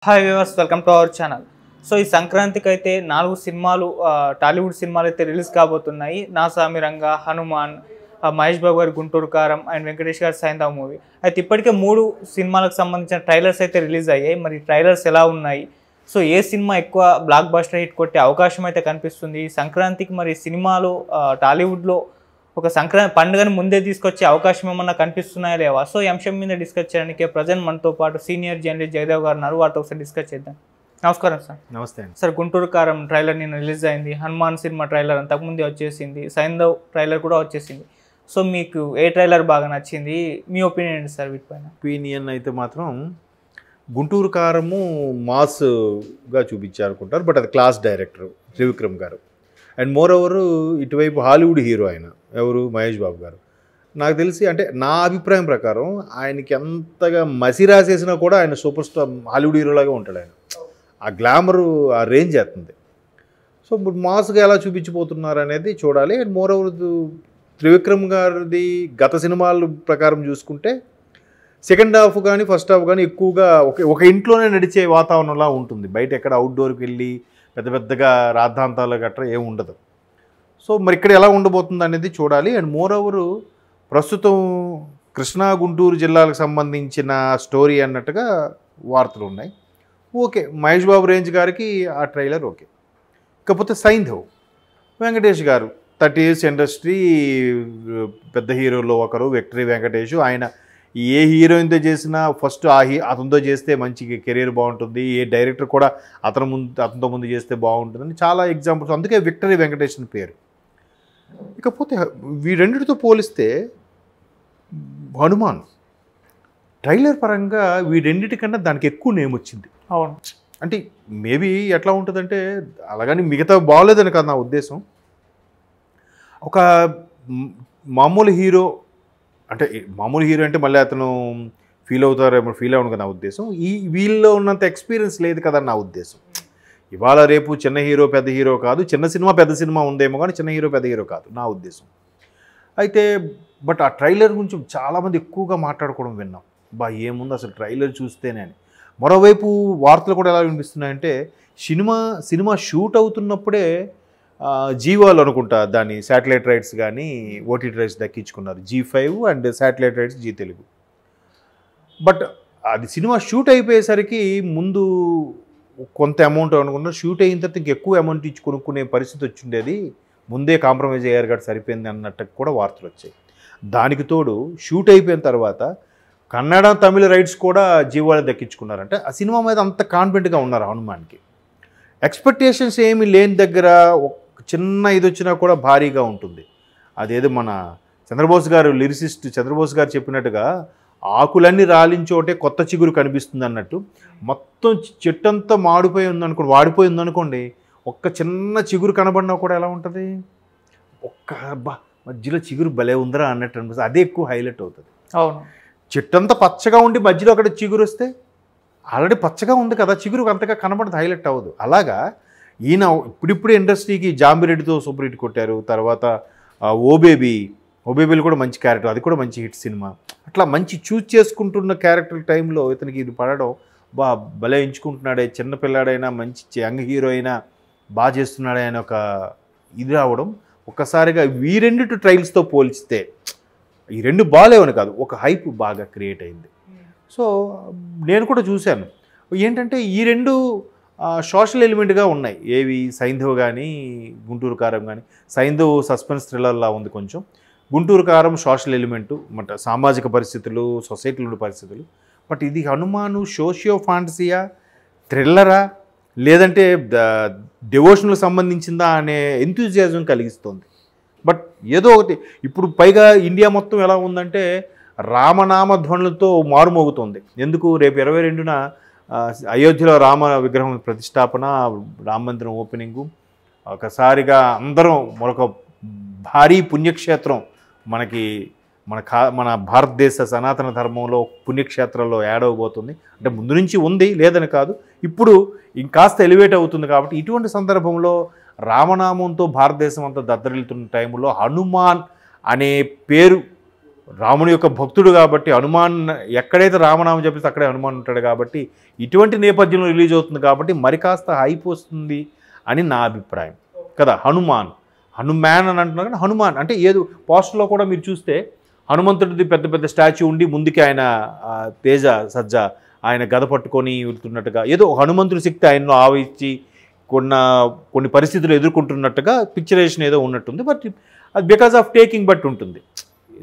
Hi viewers, welcome to our channel. So ఈ సంక్రాంతికి అయితే 4 సినిమాలు టాలీవుడ్ సినిమాలు అయితే రిలీజ్ కాబోతున్నాయి. నా సామి రంగ, హనుమాన్, మహేష్ బాబు గారి గుంటూరు కారం అండ్ వెంకటేష్ గారి సైంధవ్ మూవీ. అయితే ఇప్పటికే 3 సినిమాలకు సంబంధించిన ట్రైలర్స్ అయితే రిలీజ్ అయ్యాయి. మరి ట్రైలర్స్ ఎలా ఉన్నాయి, సో ఏ సినిమా ఎక్కువ బ్లాక్ బస్టర్ హిట్ కొట్టే అవకాశం అయితే కనిపిస్తుంది సంక్రాంతికి? మరి సినిమాలు టాలీవుడ్లో ఒక సంక్రాంతి పండుగను ముందే తీసుకొచ్చే అవకాశం ఏమన్నా కనిపిస్తున్నాయా లేవా? సో ఈ అంశం మీద డిస్కస్ చేయడానికి ప్రజెంట్ మనతో పాటు సీనియర్ జర్నలిస్ట్ జయదేవ్ గారు ఉన్నారు. వారితో ఒకసారి డిస్కస్ చేద్దాం. నమస్కారం సార్. నమస్తే అండి సార్, గుంటూరు కారం ట్రైలర్ నిన్న రిలీజ్ అయింది. హనుమాన్ సినిమా ట్రైలర్ అంతకుముందే వచ్చేసింది. సైంధవ్ ట్రైలర్ కూడా వచ్చేసింది. సో మీకు ఏ ట్రైలర్ బాగా నచ్చింది? మీ ఒపీనియన్ ఏంటి సార్ వీటిపైన? ఒపీనియన్ అయితే మాత్రం గుంటూరు కారము మాస్గా చూపించారనుకుంటారు, బట్ అది క్లాస్ డైరెక్టర్ త్రివిక్రమ్ గారు. అండ్ మోర్ ఓవర్ ఇటువైపు హాలీవుడ్ హీరో ఆయన ఎవరు, మహేష్ బాబు గారు. నాకు తెలిసి అంటే నా అభిప్రాయం ప్రకారం ఆయనకి ఎంతగా మసి రాసేసినా కూడా ఆయన సూపర్ స్టార్ హాలీవుడ్ హీరోలాగా ఉంటాడు. ఆయన ఆ గ్లామరు ఆ రేంజ్ అవుతుంది. సో ఇప్పుడు మాస్గా ఎలా చూపించిపోతున్నారు అనేది చూడాలి. అండ్ మోర్ ఓవర్ త్రివిక్రమ్ గారిది గత సినిమాల ప్రకారం చూసుకుంటే సెకండ్ హాఫ్ కానీ ఫస్ట్ హాఫ్ కానీ ఎక్కువగా ఒక ఇంట్లోనే నడిచే వాతావరణంలా ఉంటుంది. బయట ఎక్కడ అవుట్డోర్కి వెళ్ళి పెద్ద పెద్దగా రాద్ధాంతాలు గట్రా ఏమి ఉండదు. సో మరి ఇక్కడ ఎలా ఉండబోతుంది అనేది చూడాలి. అండ్ మోర్ ఓవర్ ప్రస్తుతం కృష్ణా గుంటూరు జిల్లాలకు సంబంధించిన స్టోరీ అన్నట్టుగా వార్తలు ఉన్నాయి. ఓకే, మహేష్ బాబు రేంజ్ గారికి ఆ ట్రైలర్ ఓకే. కాకపోతే సైంధవ్ వెంకటేష్ గారు 30 years ఇండస్ట్రీ, పెద్ద హీరోలో ఒకరు విక్టరీ వెంకటేష్. ఆయన ఏ హీరోయిన్తో చేసినా ఫస్ట్ అతనితో చేస్తే మంచి కెరీర్ బాగుంటుంది, ఏ డైరెక్టర్ కూడా అతనితో ముందు చేస్తే బాగుంటుందని చాలా ఎగ్జాంపుల్స్. అందుకే విక్టరీ వెంకటేష్ అని పేరు. ఇకపోతే వీరెండిటితో పోలిస్తే హనుమాన్ ట్రైలర్ పరంగా వీరెండిటికన్నా దానికి ఎక్కువ నేమ్ వచ్చింది. అవును, అంటే మేబీ ఎట్లా ఉంటుందంటే అలాగని మిగతా బాగోలేదని కాదు నా ఉద్దేశం. ఒక మామూలు హీరో అంటే మళ్ళీ అతను ఫీల్ అవుతారేమో, ఫీల్ అవ్వను కదా నా ఉద్దేశం. వీళ్ళలో ఉన్నంత ఎక్స్పీరియన్స్ లేదు కదా నా ఉద్దేశం. ఇవాళ రేపు చిన్న హీరో పెద్ద హీరో కాదు, చిన్న సినిమా పెద్ద సినిమా ఉందేమో కానీ చిన్న హీరో పెద్ద హీరో కాదు నా ఉద్దేశం. అయితే బట్ ఆ ట్రైలర్ గురించి చాలామంది ఎక్కువగా మాట్లాడుకోవడం విన్నాం. ఏముంది అసలు ట్రైలర్ చూస్తేనే అని. మరోవైపు వార్తలు కూడా ఎలా వినిపిస్తున్నాయంటే సినిమా షూట్ అవుతున్నప్పుడే జీవాలు అనుకుంటా దాని శాటిలైట్ రైట్స్ కానీ ఓటీటీ రైట్స్ దక్కించుకున్నారు. G5 and satellite rights Zee Telugu. But అది సినిమా షూట్ అయిపోయేసరికి ముందు కొంత అమౌంట్ అనుకున్నారు, షూట్ అయిన తర్వాత ఇంకెక్కువ అమౌంట్ ఇచ్చి కొనుక్కునే పరిస్థితి వచ్చిండేది, ముందే కాంప్రమైజ్ అయ్యారు కాబట్టి సరిపోయింది అన్నట్టు కూడా వార్తలు వచ్చాయి. దానికి తోడు షూట్ అయిపోయిన తర్వాత కన్నడ తమిళ రైట్స్ కూడా జీవాలు దక్కించుకున్నారంటే ఆ సినిమా మీద అంత కాన్ఫిడెంట్గా ఉన్నారు. హనుమాన్కి ఎక్స్పెక్టేషన్స్ ఏమీ లేని దగ్గర చిన్న ఇది వచ్చినా కూడా భారీగా ఉంటుంది. అదేదో మన లిరిసిస్ట్ చంద్రబోస్ గారు చెప్పినట్టుగా ఆకులన్నీ రాలించోటే కొత్త చిగురు కనిపిస్తుంది అన్నట్టు. మొత్తం చెట్టంతా వాడిపోయి ఉందనుకోండి, ఒక్క చిన్న చిగురు కనబడినా కూడా ఎలా ఉంటుంది, మధ్యలో చిగురు భలే ఉందరా అన్నట్టు అనిపిస్తుంది. అదే ఎక్కువ హైలైట్ అవుతుంది. అవును, చెట్టంతా పచ్చగా ఉండి మధ్యలో అక్కడ చిగురు వస్తే ఆల్రెడీ పచ్చగా ఉంది కదా, చిగురు అంతగా కనబడదు, హైలైట్ అవ్వదు. అలాగా ఈయన ఇప్పుడిప్పుడే ఇండస్ట్రీకి జాంబిరెడ్డితో సూపర్ హిట్ కొట్టారు. తర్వాత ఓబేబీలు కూడా మంచి క్యారెక్టర్, అది కూడా మంచి హిట్ సినిమా. అట్లా మంచి చూజ్ చేసుకుంటున్న క్యారెక్టర్ టైంలో ఇతనికి ఇది పడడం భలే ఎంచుకుంటున్నాడే, చిన్నపిల్లాడైనా మంచి యంగ్ హీరో అయినా బాగా చేస్తున్నాడే అని ఒక ఇది రావడం ఒక్కసారిగా ఈ రెండు ట్రైల్స్తో పోల్చితే ఈ రెండు బాగాలేవని కాదు, ఒక హైప్ బాగా క్రియేట్ అయింది. సో నేను కూడా చూశాను. ఏంటంటే ఈ రెండు సోషల్ ఎలిమెంట్గా ఉన్నాయి. ఏవి సైంధవ్ కానీ గుంటూరు కారం కానీ. సైంధవ్ సస్పెన్స్ థ్రిల్లర్లా ఉంది కొంచెం, గుంటూరు కారం సోషల్ ఎలిమెంటు, సామాజిక పరిస్థితులు, సొసైటీలో పరిస్థితులు. బట్ ఇది హనుమాను సోషియో ఫాంటసీయా, థ్రిల్లరా, లేదంటే డివోషనల్ సంబంధించిందా అనే ఎంతూజియాజం కలిగిస్తుంది. బట్ ఏదో ఒకటి. ఇప్పుడు పైగా ఇండియా మొత్తం ఎలా ఉందంటే రామనామ ధ్వనులతో మారుమోగుతుంది. ఎందుకు, రేపు 22న అయోధ్యలో రామ విగ్రహం ప్రతిష్టాపన, రామ మందిరం ఓపెనింగు. ఒకసారిగా అందరం మరొక భారీ పుణ్యక్షేత్రం మన భారతదేశ సనాతన ధర్మంలో పుణ్యక్షేత్రంలో యాడ్ అవబోతుంది. అంటే ముందు నుంచి ఉంది, లేదని కాదు, ఇప్పుడు ఇంకాస్త ఎలివేట్ అవుతుంది. కాబట్టి ఇటువంటి సందర్భంలో రామనామంతో భారతదేశం అంతా దద్దరిల్లుతున్న టైంలో హనుమాన్ అనే పేరు రాముని యొక్క భక్తుడు కాబట్టి హనుమాన్ ఎక్కడైతే రామనామం చెప్పిస్తే అక్కడే హనుమాన్ ఉంటాడు కాబట్టి ఇటువంటి నేపథ్యంలో రిలీజ్ అవుతుంది కాబట్టి మరి కాస్త హైప్ వస్తుంది అని నా అభిప్రాయం కదా. హనుమాన్ అని అంటున్నారు కానీ హనుమాన్ అంటే ఏదో పోస్టర్లో కూడా మీరు చూస్తే హనుమంతుడిది పెద్ద పెద్ద స్టాచ్యూ ఉండి ముందుకి ఆయన తేజ సజ్జ ఆయన గద పట్టుకొని వెళ్తున్నట్టుగా ఏదో హనుమంతుడి శక్తి ఆయనలో ఆవిచ్చి కొన్ని పరిస్థితులు ఎదుర్కొంటున్నట్టుగా పిక్చరేషన్ ఏదో ఉన్నట్టుంది. బట్ అది బికాస్ ఆఫ్ టేకింగ్ బట్టి ఉంటుంది.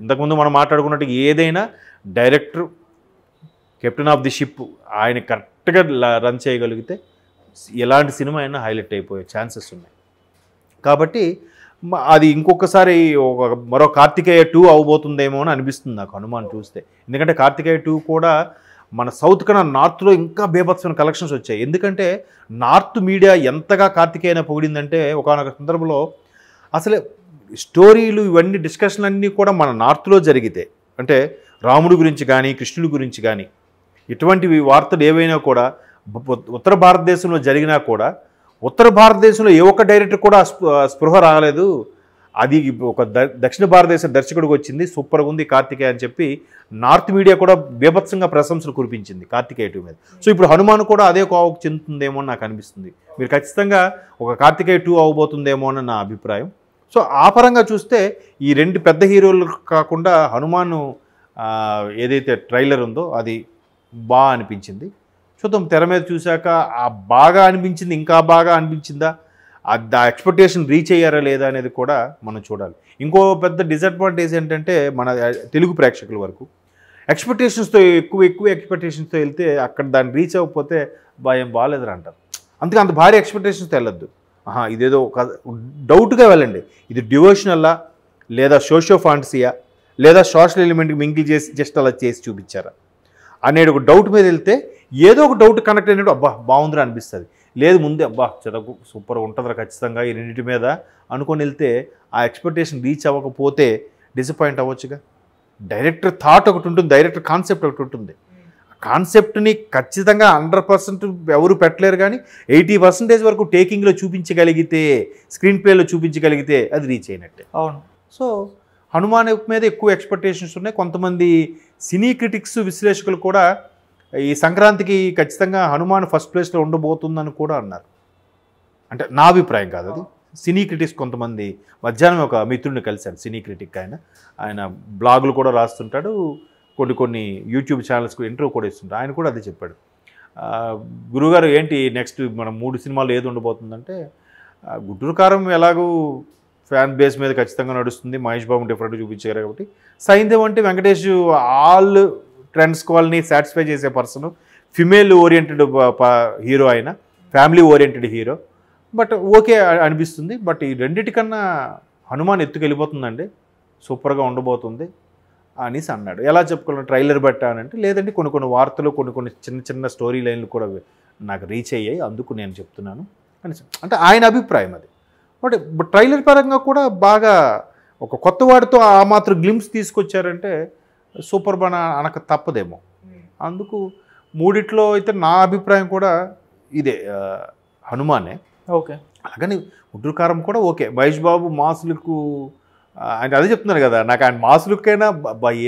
ఇంతకుముందు మనం మాట్లాడుకున్నట్టు ఏదైనా director captain of the ship ఆయన కరెక్ట్గా రన్ చేయగలిగితే ఎలాంటి సినిమా అయినా హైలైట్ అయిపోయే ఛాన్సెస్ ఉన్నాయి. కాబట్టి అది ఇంకొకసారి మరో కార్తికేయ 2 అవబోతుందేమో అని అనిపిస్తుంది నాకు హనుమాన్ చూస్తే. ఎందుకంటే కార్తికేయ 2 కూడా మన సౌత్ కన్నా నార్త్లో ఇంకా బేభత్సమైన కలెక్షన్స్ వచ్చాయి. ఎందుకంటే నార్త్ మీడియా ఎంతగా కార్తికేయన పొగిడిందంటే ఒకనొక సందర్భంలో అసలే స్టోరీలు ఇవన్నీ డిస్కషన్ అన్నీ కూడా మన నార్త్లో జరిగితే అంటే రాముడి గురించి కానీ కృష్ణుడి గురించి కానీ ఇటువంటివి వార్తలు ఏవైనా కూడా ఉత్తర భారతదేశంలో జరిగినా కూడా ఉత్తర భారతదేశంలో ఏ ఒక్క డైరెక్టర్ కూడా స్పృహ రాలేదు. అది ఒక దక్షిణ భారతదేశ దర్శకుడికి వచ్చింది, సూపర్గా ఉంది కార్తికేయ అని చెప్పి నార్త్ మీడియా కూడా బీభత్సంగా ప్రశంసలు కురిపించింది కార్తికేయ 2 మీద. సో ఇప్పుడు హనుమాన్ కూడా అదే కోవకు చెందుతుందేమో అని నాకు అనిపిస్తుంది. మీరు ఖచ్చితంగా ఒక కార్తికేయ 2 అవబోతుందేమో అని నా అభిప్రాయం. సో ఆ పరంగా చూస్తే ఈ 2 పెద్ద హీరోలు కాకుండా హనుమాన్ ఏదైతే ట్రైలర్ ఉందో అది బాగా అనిపించింది. చూద్దాం తెర మీద చూశాక ఆ బాగా అనిపించింది ఇంకా బాగా అనిపించిందా, ఆ ఎక్స్పెక్టేషన్ రీచ్ అయ్యారా లేదా అనేది కూడా మనం చూడాలి. ఇంకో పెద్ద డిసడ్వాంటేజ్ ఏంటంటే మన తెలుగు ప్రేక్షకుల వరకు ఎక్స్పెక్టేషన్స్తో ఎక్కువ ఎక్స్పెక్టేషన్స్తో వెళ్తే అక్కడ దాన్ని రీచ్ అవ్వకపోతే భయం బాగాలేదని అంటారు. అందుకే అంత భారీ ఎక్స్పెక్టేషన్స్తో వెళ్ళొద్దు. ఇదేదో డౌట్గా వెళ్ళండి, ఇది డివోషనల్లా లేదా సోషియో ఫాంటసీయా లేదా సోషల్ ఎలిమెంట్కి మింగిల్ చేసి జస్ట్ అలా చేసి చూపించారా అనేది ఒక డౌట్ మీద వెళ్తే ఏదో ఒక డౌట్ కనెక్ట్ అయినట్టు అబ్బా బాగుందిరా అనిపిస్తుంది. లేదు ముందే అబ్బా చదువు సూపర్గా ఉంటుందిరా ఖచ్చితంగా ఈ రెండింటి మీద అనుకొని వెళ్తే ఆ ఎక్స్పెక్టేషన్ రీచ్ అవ్వకపోతే డిసప్పాయింట్ అవ్వచ్చుగా. డైరెక్టర్ థాట్ ఒకటి ఉంటుంది, డైరెక్టర్ కాన్సెప్ట్ ఒకటి ఉంటుంది. కాన్సెప్ట్ని ఖచ్చితంగా 100% ఎవరు పెట్టలేరు కానీ 80% వరకు టేకింగ్లో చూపించగలిగితే స్క్రీన్ ప్లేలో చూపించగలిగితే అది రీచ్ అయినట్టే. అవును. సో హనుమాన్ మీద ఎక్కువ ఎక్స్పెక్టేషన్స్ ఉన్నాయి. కొంతమంది సినీ క్రిటిక్స్ విశ్లేషకులు కూడా ఈ సంక్రాంతికి ఖచ్చితంగా హనుమాన్ ఫస్ట్ ప్లేస్లో ఉండబోతుందని కూడా అన్నారు. అంటే నా అభిప్రాయం కాదు, అది సినీ క్రిటిక్స్ కొంతమంది. మధ్యాహ్నం ఒక మిత్రుడిని కలిశాను, సినీ క్రిటిక్ ఆయన బ్లాగులు కూడా రాస్తుంటాడు, కొన్ని యూట్యూబ్ ఛానల్స్కి ఇంటర్వ్యూ కూడా ఇస్తుంటాడు. ఆయన కూడా అదే చెప్పాడు, గురుగారు ఏంటి నెక్స్ట్ మనం 3 సినిమాలు ఏది ఉండబోతుందంటే గుంటూరు కారం ఎలాగూ ఫ్యాన్ బేస్ మీద ఖచ్చితంగా నడుస్తుంది, మహేష్ బాబు డిఫరెంట్గా చూపించారు కాబట్టి. సైంధవ్ అంటే వెంకటేష్ ఆల్ ట్రెండ్స్ వాళ్ళని సాటిస్ఫై చేసే పర్సన్, ఫిమేల్ ఓరియంటెడ్ హీరో, అయినా family oriented hero. But okay అనిపిస్తుంది. బట్ ఈ రెండిటికన్నా హనుమాన్ ఎత్తుకెళ్ళిపోతుందండి, సూపర్గా ఉండబోతుంది అనేసి అన్నాడు. ఎలా చెప్పుకోవాలి ట్రైలర్ పెట్టానంటే లేదంటే కొన్ని వార్తలు కొన్ని చిన్న స్టోరీ లైన్లు కూడా నాకు రీచ్ అయ్యాయి, అందుకు నేను చెప్తున్నాను అని అంటే ఆయన అభిప్రాయం అది. బట్ ట్రైలర్ పరంగా కూడా బాగా ఒక కొత్త వాడితో ఆ మాత్రం గ్లిమ్స్ తీసుకొచ్చారంటే సూపర్ బాగా అనక తప్పదేమో. అందుకు మూడిట్లో అయితే నా అభిప్రాయం కూడా ఇదే, హనుమానే. ఓకే. అలాగని గుంటూరు కారం కూడా okay. Mahesh Babu mass look ఆయన అదే చెప్తున్నారు కదా, నాకు ఆయన మాస్ లుక్ అయినా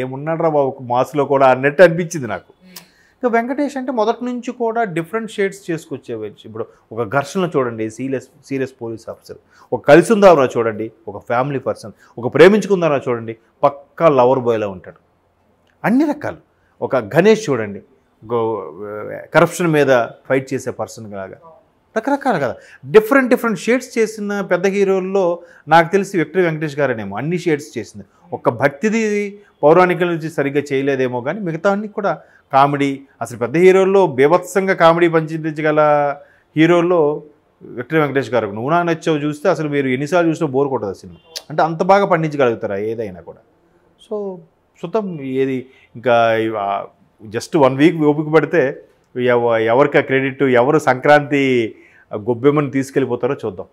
ఏమున్నాడు రా బాబు మాస్లో కూడా అన్నట్టు అనిపించింది నాకు. ఇంకా వెంకటేష్ అంటే మొదటి నుంచి కూడా డిఫరెంట్ షేడ్స్ చేసుకొచ్చేవచ్చు. ఇప్పుడు ఒక ఘర్షణ చూడండి, సీరియస్ పోలీస్ ఆఫీసర్, ఒక కలిసి ఉందామరా చూడండి ఒక ఫ్యామిలీ పర్సన్, ఒక ప్రేమించుకుందామరా చూడండి పక్కా లవర్ బాయ్లా ఉంటాడు. అన్ని రకాలు. ఒక గణేష్ చూడండి, ఒక కరప్షన్ మీద ఫైట్ చేసే పర్సన్ లాగా రకరకాలు కదా, డిఫరెంట్ షేడ్స్ చేసిన పెద్ద హీరోల్లో నాకు తెలిసి విక్టరీ వెంకటేష్ గారేనేమో అన్ని షేడ్స్ చేసింది. ఒక భక్తిది పౌరాణికల నుంచి సరిగ్గా చేయలేదేమో కానీ మిగతా అన్ని కూడా కామెడీ. అసలు పెద్ద హీరోల్లో బీభత్సంగా కామెడీ పండించగల హీరోల్లో విక్టరీ వెంకటేష్ గారు. నువ్వు నా నచ్చావు చూస్తే అసలు మీరు ఎన్నిసార్లు చూసినా బోర్ కొట్టదు సినిమా, అంటే అంత బాగా పండించగలుగుతారా ఏదైనా కూడా. సో చూద్దాం ఏది, ఇంకా జస్ట్ 1 వీక్ ఓపిక పడితే ఎవరికి క్రెడిట్, ఎవరు సంక్రాంతి గొబ్బెమ్మని తీసుకెళ్ళిపోతారో చూద్దాం.